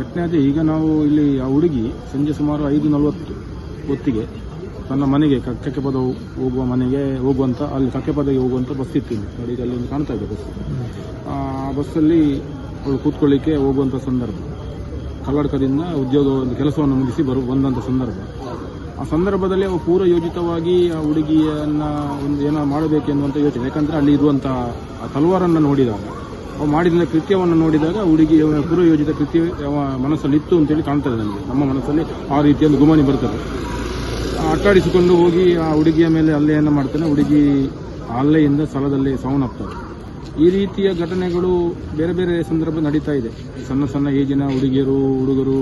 ಘಟನೆ ಅದೇ. ಈಗ ನಾವು ಇಲ್ಲಿ ಆ ಹುಡುಗಿ ಸಂಜೆ ಸುಮಾರು 5:40 ಹೊತ್ತಿಗೆ ತನ್ನ ಮನೆಗೆ ಕಕ್ಕೆಪದ ಹೋಗುವ ಮನೆಗೆ ಹೋಗುವಂಥ, ಅಲ್ಲಿ ಕಕ್ಕೆಪದಗೆ ಹೋಗುವಂಥ ಬಸ್ ಇತ್ತು ಇಲ್ಲಿ ನೋಡಿ, ಈಗ ಅಲ್ಲಿ ಕಾಣ್ತಾ ಇದೆ ಬಸ್. ಆ ಬಸ್ಸಲ್ಲಿ ಅವಳು ಕೂತ್ಕೊಳ್ಳಿಕ್ಕೆ ಹೋಗುವಂಥ ಸಂದರ್ಭ, ಕಲ್ಲಡ್ಕದಿಂದ ಉದ್ಯೋಗ ಒಂದು ಕೆಲಸವನ್ನು ಮುಗಿಸಿ ಬಂದಂಥ ಸಂದರ್ಭ. ಆ ಸಂದರ್ಭದಲ್ಲಿ ಅವು ಪೂರ್ವ ಯೋಜಿತವಾಗಿ ಆ ಹುಡುಗಿಯನ್ನು ಒಂದು ಏನೋ ಮಾಡಬೇಕೆನ್ನುವಂಥ ಯೋಚನೆ, ಯಾಕಂದರೆ ಅಲ್ಲಿ ಇರುವಂಥ ಆ ತಲ್ವಾರನ್ನು ನೋಡಿದಾಗ, ಅವು ಮಾಡಿದ ಕೃತ್ಯವನ್ನು ನೋಡಿದಾಗ ಹುಡುಗಿ ಪೂರ್ವ ಯೋಜಿತ ಕೃತ್ಯ ಮನಸ್ಸಲ್ಲಿ ಇತ್ತು ಅಂತೇಳಿ ಕಾಣ್ತದೆ ನನಗೆ. ನಮ್ಮ ಮನಸ್ಸಲ್ಲಿ ಆ ರೀತಿಯಲ್ಲಿ ಗುಮಾನಿ ಬರ್ತದೆ. ಅಟ್ಟಾಡಿಸಿಕೊಂಡು ಹೋಗಿ ಆ ಹುಡುಗಿಯ ಮೇಲೆ ಹಲ್ಲೆಯನ್ನು ಮಾಡ್ತಾನೆ. ಹುಡುಗಿ ಹಲ್ಲೆಯಿಂದ ಸ್ಥಳದಲ್ಲೇ ಸಾವನ್ನಪ್ತಾರೆ. ಈ ರೀತಿಯ ಘಟನೆಗಳು ಬೇರೆ ಬೇರೆ ಸಂದರ್ಭ ನಡೀತಾ ಇದೆ. ಸಣ್ಣ ಸಣ್ಣ ಏಜಿನ ಹುಡುಗರು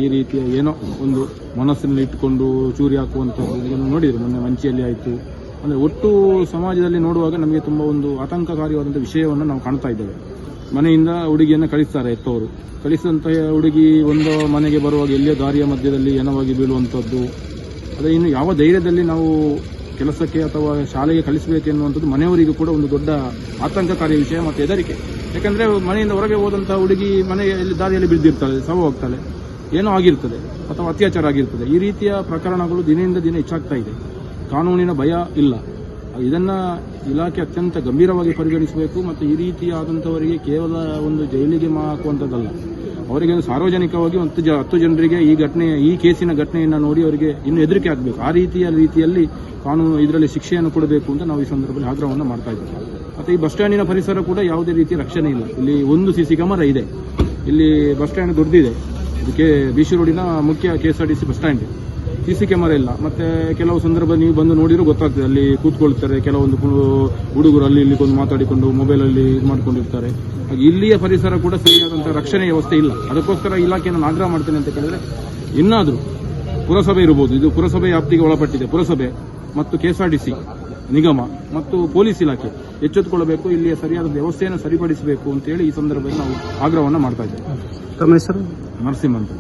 ಈ ರೀತಿಯ ಏನೋ ಒಂದು ಮನಸ್ಸಿನಲ್ಲಿ ಇಟ್ಟುಕೊಂಡು ಚೂರಿ ಹಾಕುವಂಥದ್ದು ನೋಡಿದ್ರು. ಮೊನ್ನೆ ಮಂಚಿಯಲ್ಲಿ ಆಯಿತು. ಅಂದರೆ ಒಟ್ಟು ಸಮಾಜದಲ್ಲಿ ನೋಡುವಾಗ ನಮಗೆ ತುಂಬ ಒಂದು ಆತಂಕಕಾರಿಯಾದಂಥ ವಿಷಯವನ್ನು ನಾವು ಕಾಣ್ತಾ ಇದ್ದೇವೆ. ಮನೆಯಿಂದ ಹುಡುಗಿಯನ್ನು ಕಳಿಸ್ತಾರೆ ಎತ್ತವರು. ಕಳಿಸಿದಂತಹ ಹುಡುಗಿ ಒಂದು ಮನೆಗೆ ಬರುವಾಗ ಎಲ್ಲಿಯೋ ದಾರಿಯ ಮಧ್ಯದಲ್ಲಿ ಏನವಾಗಿ ಬೀಳುವಂಥದ್ದು. ಅದೇ ಇನ್ನು ಯಾವ ಧೈರ್ಯದಲ್ಲಿ ನಾವು ಕೆಲಸಕ್ಕೆ ಅಥವಾ ಶಾಲೆಗೆ ಕಳಿಸಬೇಕೆನ್ನುವಂಥದ್ದು ಮನೆಯವರಿಗೂ ಕೂಡ ಒಂದು ದೊಡ್ಡ ಆತಂಕಕಾರಿ ವಿಷಯ ಮತ್ತು ಹೆದರಿಕೆ. ಯಾಕಂದರೆ ಮನೆಯಿಂದ ಹೊರಗೆ ಹೋದಂಥ ಹುಡುಗಿ ಮನೆಯಲ್ಲಿ ದಾರಿಯಲ್ಲಿ ಬಿದ್ದಿರ್ತಾಳೆ, ಸಾವು ಹೋಗ್ತಾಳೆ, ಏನೋ ಆಗಿರ್ತದೆ ಅಥವಾ ಅತ್ಯಾಚಾರ ಆಗಿರ್ತದೆ. ಈ ರೀತಿಯ ಪ್ರಕರಣಗಳು ದಿನದಿಂದ ದಿನ ಹೆಚ್ಚಾಗ್ತಾ ಇದೆ. ಕಾನೂನಿನ ಭಯ ಇಲ್ಲ. ಇದನ್ನು ಇಲಾಖೆ ಅತ್ಯಂತ ಗಂಭೀರವಾಗಿ ಪರಿಗಣಿಸಬೇಕು. ಮತ್ತು ಈ ರೀತಿಯಾದಂಥವರಿಗೆ ಕೇವಲ ಒಂದು ಜೈಲಿಗೆ ಹಾಕುವಂಥದ್ದಲ್ಲ, ಅವರಿಗೆ ಸಾರ್ವಜನಿಕವಾಗಿ 10 ಜನರಿಗೆ ಈ ಕೇಸಿನ ಘಟನೆಯನ್ನು ನೋಡಿ ಅವರಿಗೆ ಇನ್ನೂ ಹೆದರಿಕೆ ಆಗಬೇಕು. ಆ ರೀತಿಯಲ್ಲಿ ಕಾನೂನು ಇದರಲ್ಲಿ ಶಿಕ್ಷೆಯನ್ನು ಕೊಡಬೇಕು ಅಂತ ನಾವು ಈ ಸಂದರ್ಭದಲ್ಲಿ ಆಗ್ರಹವನ್ನು ಮಾಡ್ತಾ ಇದ್ದೇವೆ. ಮತ್ತು ಈ ಬಸ್ ಸ್ಟ್ಯಾಂಡಿನ ಪರಿಸರ ಕೂಡ ಯಾವುದೇ ರೀತಿಯ ರಕ್ಷಣೆ ಇಲ್ಲ. ಇಲ್ಲಿ ಒಂದು CC ಕ್ಯಾಮರಾ ಇದೆ. ಇಲ್ಲಿ ಬಸ್ ಸ್ಟ್ಯಾಂಡ್ ದೊಡ್ಡದಿದೆ. ಇದಕ್ಕೆ BC ರೋಡಿನ ಮುಖ್ಯ KSRTC bus stand. CC camera ಇಲ್ಲ. ಮತ್ತೆ ಕೆಲವು ಸಂದರ್ಭ ನೀವು ಬಂದು ನೋಡಿರೋ ಗೊತ್ತಾಗ್ತದೆ, ಅಲ್ಲಿ ಕೂತ್ಕೊಳ್ತಾರೆ ಕೆಲವೊಂದು ಹುಡುಗರು ಅಲ್ಲಿ ಇಲ್ಲಿ ಕೊಂಡು ಮಾತಾಡಿಕೊಂಡು ಮೊಬೈಲಲ್ಲಿ ಇದು ಮಾಡ್ಕೊಂಡಿರ್ತಾರೆ. ಹಾಗೆ ಇಲ್ಲಿಯ ಪರಿಸರ ಕೂಡ ಸರಿಯಾದಂಥ ರಕ್ಷಣೆ ವ್ಯವಸ್ಥೆ ಇಲ್ಲ. ಅದಕ್ಕೋಸ್ಕರ ಇಲಾಖೆಯನ್ನು ಆಗ್ರಹ ಮಾಡ್ತೇನೆ ಅಂತ ಕೇಳಿದ್ರೆ, ಇನ್ನಾದರೂ ಪುರಸಭೆ ಇರಬಹುದು, ಇದು ಪುರಸಭೆ ವ್ಯಾಪ್ತಿಗೆ ಒಳಪಟ್ಟಿದೆ. ಪುರಸಭೆ ಮತ್ತು KSRTC ನಿಗಮ ಮತ್ತು ಪೊಲೀಸ್ ಇಲಾಖೆ ಎಚ್ಚೆತ್ತುಕೊಳ್ಳಬೇಕು. ಇಲ್ಲಿಯ ಸರಿಯಾದ ವ್ಯವಸ್ಥೆಯನ್ನು ಸರಿಪಡಿಸಬೇಕು ಅಂತೇಳಿ ಈ ಸಂದರ್ಭದಲ್ಲಿ ನಾವು ಆಗ್ರಹವನ್ನು ಮಾಡ್ತಾ ಇದ್ದೇವೆ. ತಮ್ಮ ಹೆಸರು? ನರಸಿಂಹ ಅಂತ.